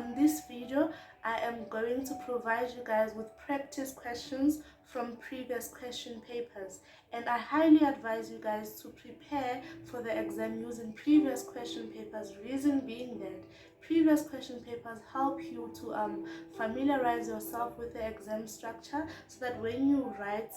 in this video, I am going to provide you guys with practice questions from previous question papers, and I highly advise you guys to prepare for the exam using previous question papers. Reason being that previous question papers help you to familiarize yourself with the exam structure, so that when you write,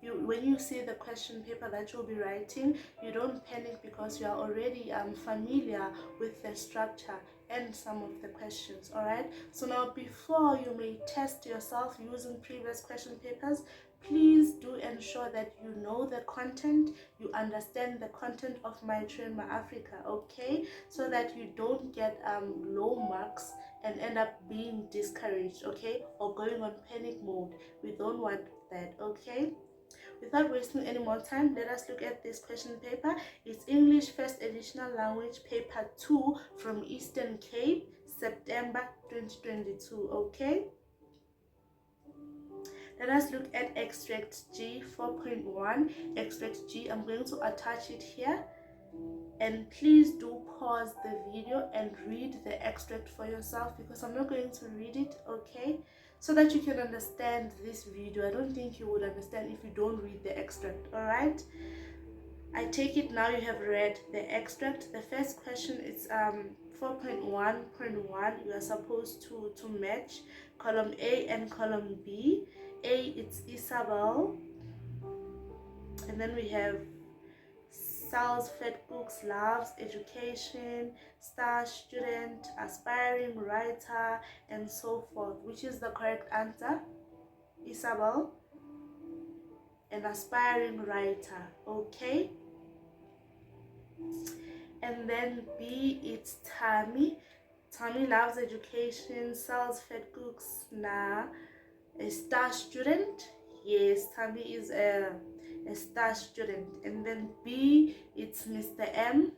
when you see the question paper that you'll be writing, you don't panic because you are already familiar with the structure and some of the questions. All right, so now before you may test yourself using previous question papers, please do ensure that you know the content, you understand the content of My Train My Africa, okay, so that you don't get low marks and end up being discouraged, okay, or going on panic mode. We don't want that, okay. Without wasting any more time, let us look at this question paper. It's English First Additional Language Paper 2 from Eastern Cape, September 2022, okay? Let us look at extract G 4.1. Extract G, I'm going to attach it here. And please do pause the video and read the extract for yourself, because I'm not going to read it, okay, so that you can understand this video. I don't think you would understand if you don't read the extract. All right, I take it now you have read the extract. The first question is 4.1.1. you are supposed to match column A and column B. A, it's Isabel, and then we have sells, fed books, loves, education, star student, aspiring writer, and so forth. Which is the correct answer? Isabel, an aspiring writer, okay. And then B, it's Tammy. Tammy loves education, sells, fed books, nah. A star student, yes, Tammy is a star student. And then B, it's Mr. M.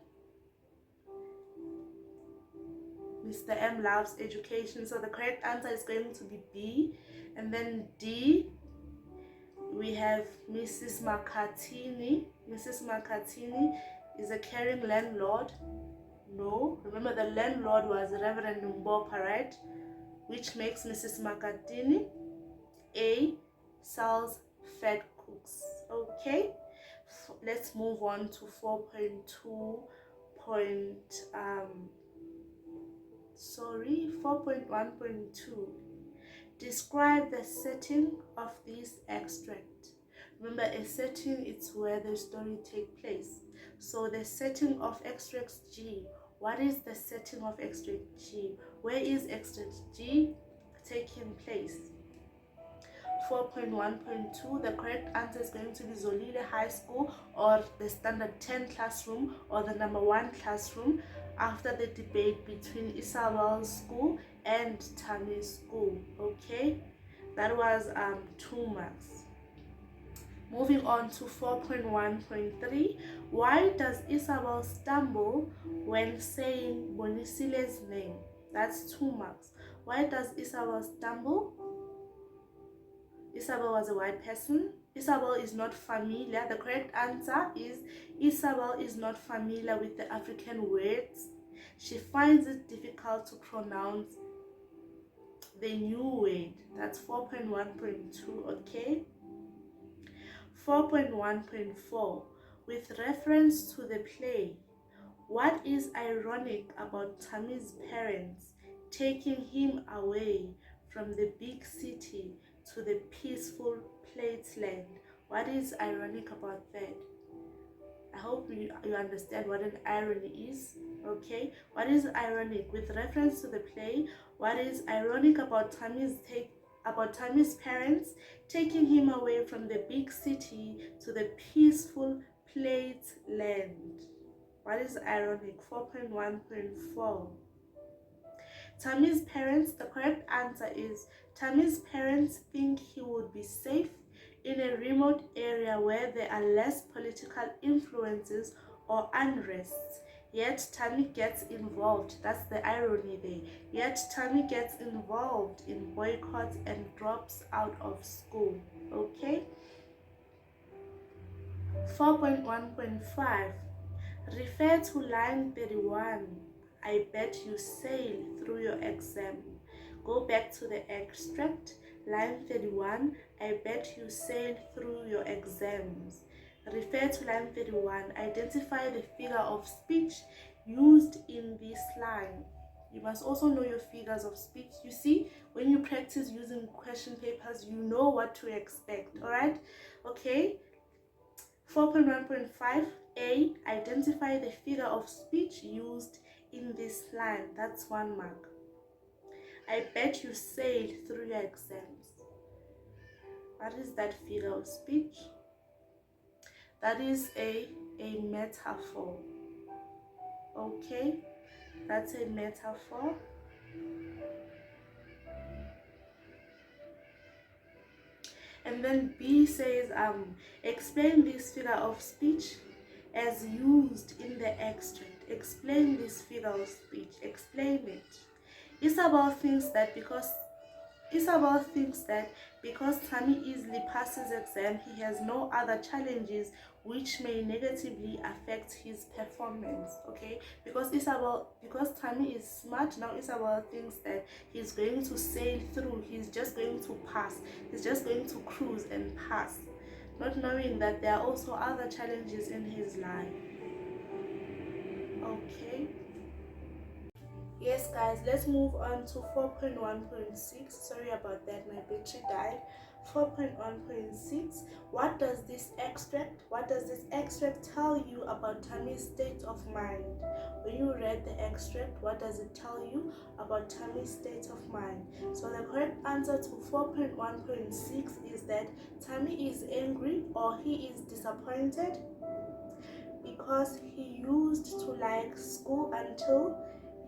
Mr. M loves education, so the correct answer is going to be B. And then D, we have Mrs. McCartini. Mrs. McCartini is a caring landlord. No, remember the landlord was Reverend Mbopa, right? Which makes Mrs. McCartini A, sells fed cooks, okay. Let's move on to 4.1.2. Describe the setting of this extract. Remember, a setting, it's where the story takes place. So the setting of extract G, what is the setting of extract G? Where is extract G taking place? 4.1.2, the correct answer is going to be Zolile High School, or the standard 10 classroom, or the number 1 classroom, after the debate between Isabel's school and Tammy's school, okay. That was 2 marks. Moving on to 4.1.3, why does Isabel stumble when saying Bonisile's name? That's 2 marks. Why does Isabel stumble? Isabel was a white person. Isabel is not familiar. The correct answer is Isabel is not familiar with the African words. She finds it difficult to pronounce the new word. That's 4.1.2, okay. 4.1.4, with reference to the play, what is ironic about Tammy's parents taking him away from the big city to the peaceful Platesland? What is ironic about that? I hope you understand what an irony is, okay. What is ironic? With reference to the play, what is ironic about Tammy's parents taking him away from the big city to the peaceful Platesland? What is ironic? 4.1.4. Tammy's parents, the correct answer is Tammy's parents think he would be safe in a remote area where there are less political influences or unrests. Yet Tammy gets involved. That's the irony there. Yet Tammy gets involved in boycotts and drops out of school, okay. 4.1.5, refer to line 31. I bet you sail through your exam. Go back to the extract. Line 31, I bet you sailed through your exams. Refer to line 31. Identify the figure of speech used in this line. You must also know your figures of speech. You see, when you practice using question papers, you know what to expect, all right? Okay. 4.1.5, A, identify the figure of speech used in this line. That's 1 mark. I bet you sailed through your exams. What is that figure of speech? That is a metaphor. Okay, that's a metaphor. And then B says, explain this figure of speech as used in the extract. Explain this figure of speech. Explain it. Isabel thinks that because Tammy easily passes exam, he has no other challenges which may negatively affect his performance. Okay, because Tammy is smart, now Isabel thinks that he's going to sail through, he's just going to pass, he's just going to cruise and pass, not knowing that there are also other challenges in his life. Okay. Yes guys, let's move on to 4.1.6. Sorry about that, my battery died. 4.1.6. What does this extract tell you about Tammy's state of mind? When you read the extract, what does it tell you about Tammy's state of mind? So the correct answer to 4.1.6 is that Tammy is angry or he is disappointed because he used to like school until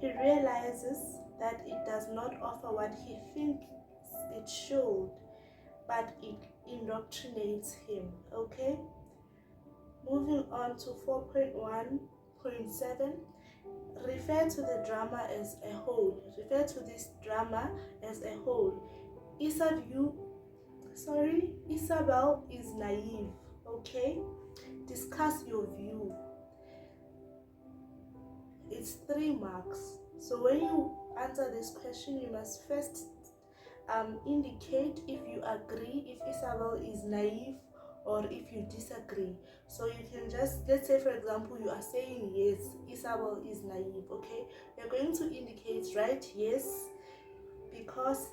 he realizes that it does not offer what he thinks it should, but it indoctrinates him. Okay, moving on to 4.1.7. Refer to the drama as a whole. Refer to this drama as a whole. Isabel is naive. Okay, discuss your view. It's 3 marks. So when you answer this question, you must first indicate if you agree, if Isabel is naive, or if you disagree. So you can just, let's say for example, you are saying yes, Isabel is naive. Okay, you're going to indicate, right, yes, because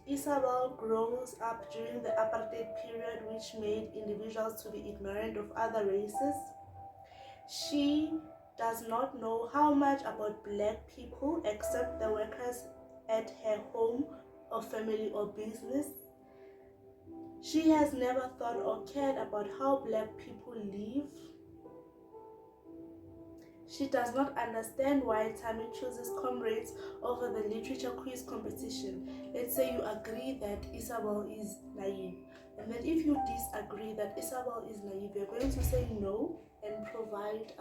Isabel grows up during the apartheid period, which made individuals to be ignorant of other races. She does not know how much about black people except the workers at her home or family or business. She has never thought or cared about how black people live. She does not understand why Tammy chooses comrades over the literature quiz competition. Let's say you agree that Isabel is naive. And then if you disagree that Isabel is naive, you're going to say no and provide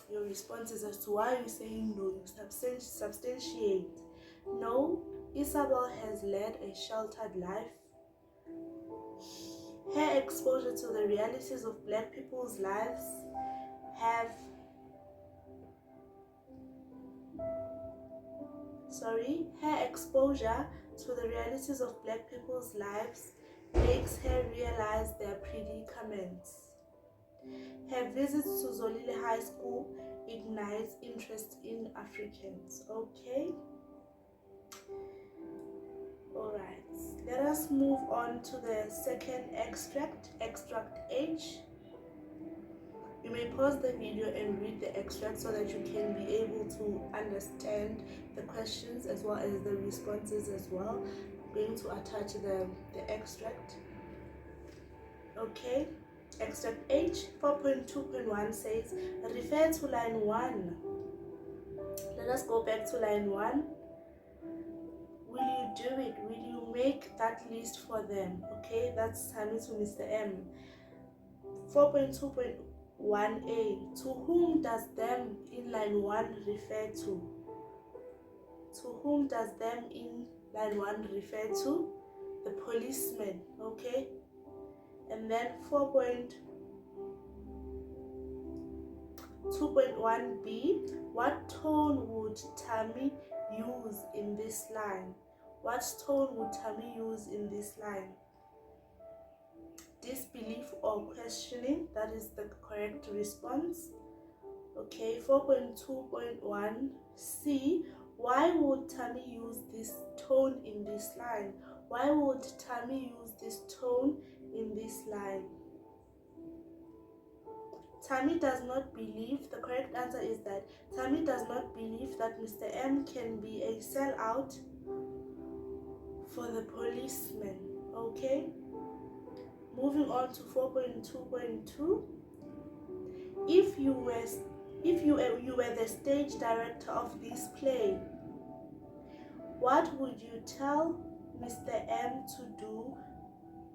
your responses as to why you're saying no. You substantiate. No, Isabel has led a sheltered life. Her exposure to the realities of black people's lives her exposure to the realities of black people's lives makes her realize their predicaments. Her visits to Zolile High School ignites interest in Africans. Okay. Alright, let us move on to the second extract, extract H. You may pause the video and read the extract so that you can be able to understand the questions as well as the responses as well. I'm going to attach the extract. Okay, extract H 4.2.1 says, refer to line 1. Let us go back to line 1. Will you do it? Will you make that list for them? Okay, that's Tammy to Mr. M. 4.2.1a. To whom does them in line 1 refer to? To whom does them in line 1 refer to? The policeman. Okay. And then 4.2.1b. What tone would Tammy use in this line? What tone would Tammy use in this line? Disbelief or questioning, that is the correct response. Okay, 4.2.1 C. Why would Tammy use this tone in this line? Why would Tammy use this tone in this line? Tammy does not believe, the correct answer is that Tammy does not believe that Mr. M can be a sellout for the policeman. Okay, moving on to 4.2.2. If you were the stage director of this play, what would you tell Mr. M to do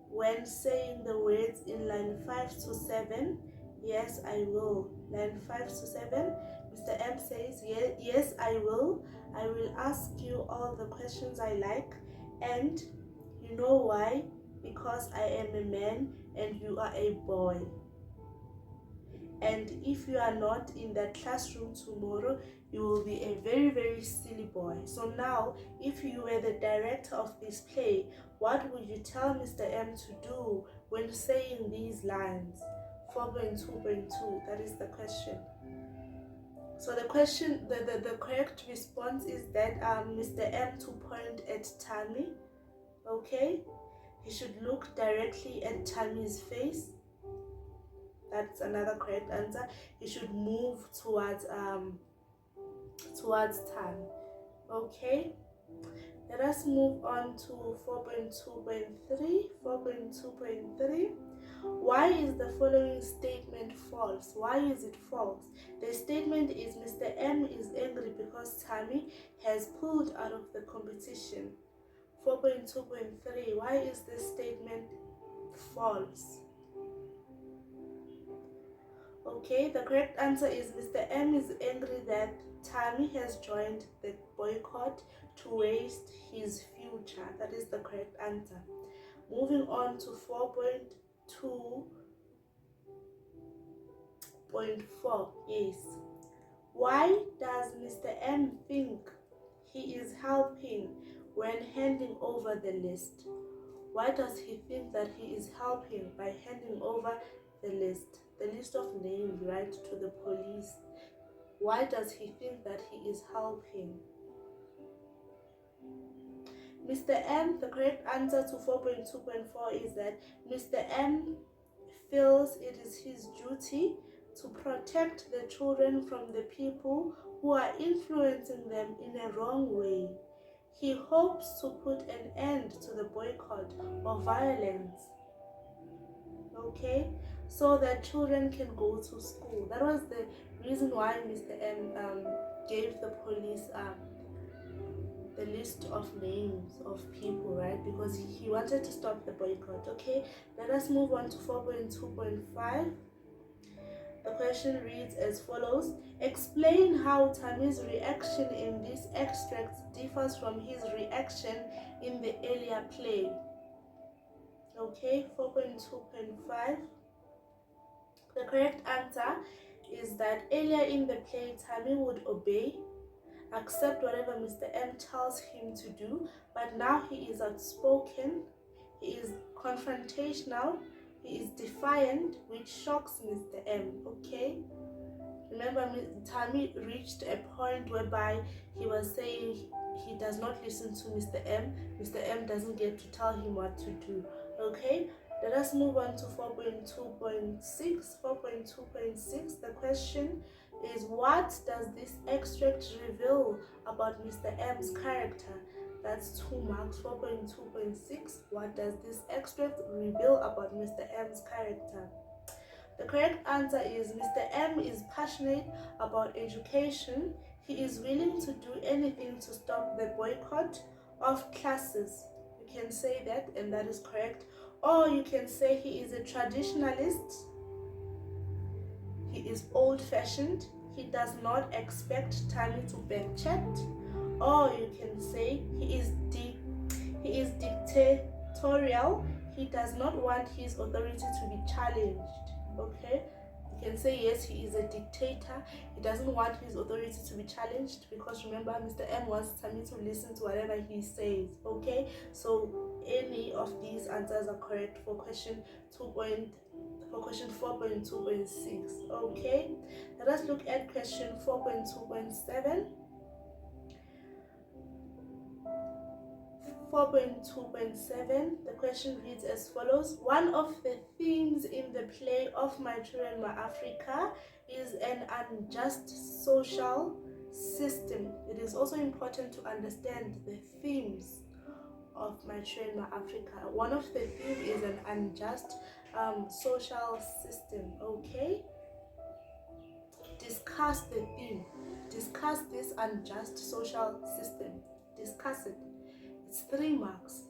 when saying the words in line 5 to 7? Yes, I will. Line 5 to 7, Mr. M says, yes, I will. I will ask you all the questions I like, and you know why? Because I am a man and you are a boy. And if you are not in that classroom tomorrow, you will be a very, very silly boy. So now, if you were the director of this play, what would you tell Mr. M to do when saying these lines? 4.2.2, that is the question. So the question, the correct response is that Mr. M to point at Tammy. Okay, he should look directly at Tammy's face. That's another correct answer. He should move towards Tammy. Okay, let us move on to 4.2.3. 4.2.3. Why is the following statement false? Why is it false? The statement is Mr. M is angry because Tammy has pulled out of the competition. 4.2.3. Why is this statement false? Okay, the correct answer is Mr. M is angry that Tammy has joined the boycott to waste his future. That is the correct answer. Moving on to 4.2.4. Yes. Why does Mr. M think he is helping when handing over the list? Why does he think that he is helping by handing over the list of names, right, to the police? Why does he think that he is helping? Mr. M, the correct answer to 4.2.4 is that Mr. M feels it is his duty to protect the children from the people who are influencing them in a wrong way. He hopes to put an end to the boycott or violence, okay, so that children can go to school. That was the reason why Mr. M gave the police the list of names of people, right? Because he wanted to stop the boycott. Okay, let us move on to 4.2.5. The question reads as follows. Explain how Tammy's reaction in this extract differs from his reaction in the earlier play. Okay, 4.2.5. The correct answer is that earlier in the play, Tammy would obey, accept whatever Mr. M tells him to do, but now he is outspoken, he is confrontational, he is defiant, which shocks Mr. M. Okay, remember, Tammy reached a point whereby he was saying he does not listen to Mr. M. Mr. M doesn't get to tell him what to do. Okay, let us move on to 4.2.6. 4.2.6. The question is, what does this extract reveal about Mr. M's character? That's 2 marks. 4.2.6. What does this extract reveal about Mr. M's character? The correct answer is Mr. M is passionate about education. He is willing to do anything to stop the boycott of classes. You can say that, and that is correct. Or you can say he is a traditionalist. He is old-fashioned. He does not expect Tammy to back chat. Or you can say he is dictatorial. He does not want his authority to be challenged. Okay, you You can say yes, he is a dictator. He doesn't want his authority to be challenged, because remember, Mr. M wants Tammy to listen to whatever he says. Okay, so any of these answers are correct for question 4.2.6. Okay, let us look at question 4.2.7. 4.2.7, the question reads as follows: one of the themes in the play of My Children, My Africa is an unjust social system. It is also important to understand the themes of My Children, My Africa. One of the themes is an unjust social system. Okay, discuss the theme. Discuss this unjust social system. Discuss it. It's 3 marks.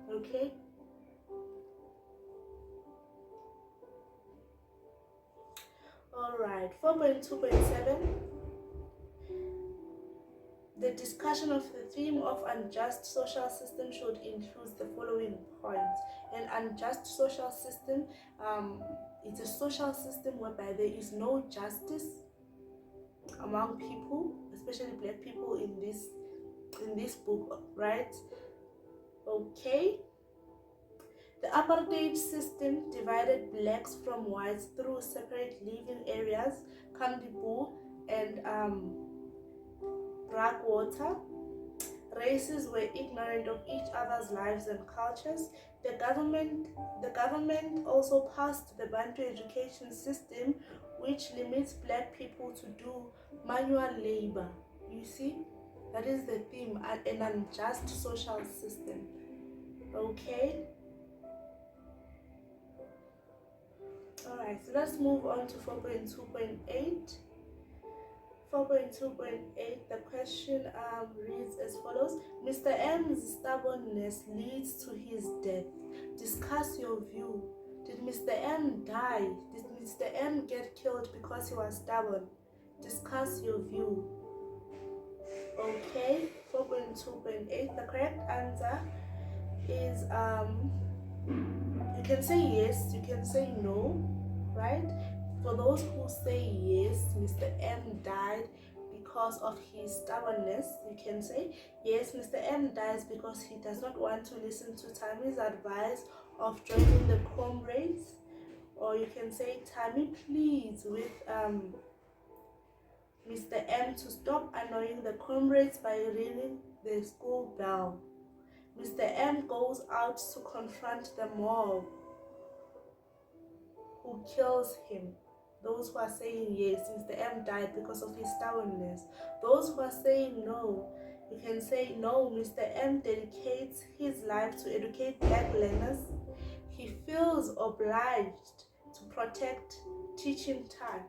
Okay, all right. 4.2.7, the discussion of the theme of unjust social system should include the following points. An unjust social system, it's a social system whereby there is no justice among people, especially black people in this book, right? Okay, the apartheid system divided blacks from whites through separate living areas, Kamdibu and Blackwater. Races were ignorant of each other's lives and cultures. The government also passed the Bantu education system, which limits black people to do manual labor. You see, that is the theme, an unjust social system. Okay. Alright, so let's move on to 4.2.8. 4.2.8, the question reads as follows: Mr. M's stubbornness leads to his death. Discuss your view. Did Mr. M die? Did Mr. M get killed because he was stubborn? Discuss your view. Okay, 4.2.8, the correct answer is you can say yes, you can say no, right? For those who say yes, Mr. M died because of his stubbornness, you can say yes, Mr. M dies because he does not want to listen to Tammy's advice of joining the comrades. Or you can say Tammy pleads with Mr. M to stop annoying the comrades by ringing the school bell. Mr. M goes out to confront the mob who kills him. Those who are saying yes, Mr. M died because of his stubbornness. Those who are saying no, you can say no, Mr. M dedicates his life to educate black learners. He feels obliged to protect teaching time.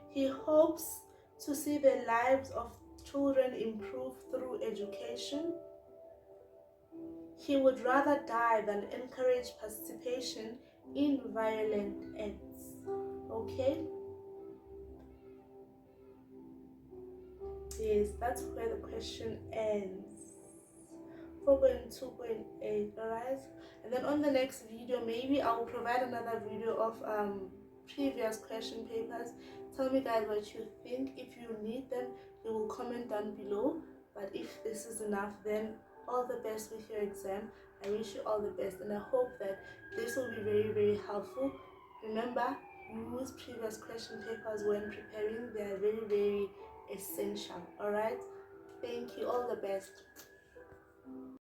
He hopes to see the lives of children improve through education. He would rather die than encourage participation in violent acts. Okay? Yes, that's where the question ends. 4.2.8, alright? And then on the next video, maybe I will provide another video of previous question papers. Tell me guys what you think. If you need them, you will comment down below. But if this is enough, then all the best with your exam. I wish you all the best, and I hope that this will be very, very helpful. Remember, use previous question papers when preparing. They are very, very essential. Alright, thank you, all the best.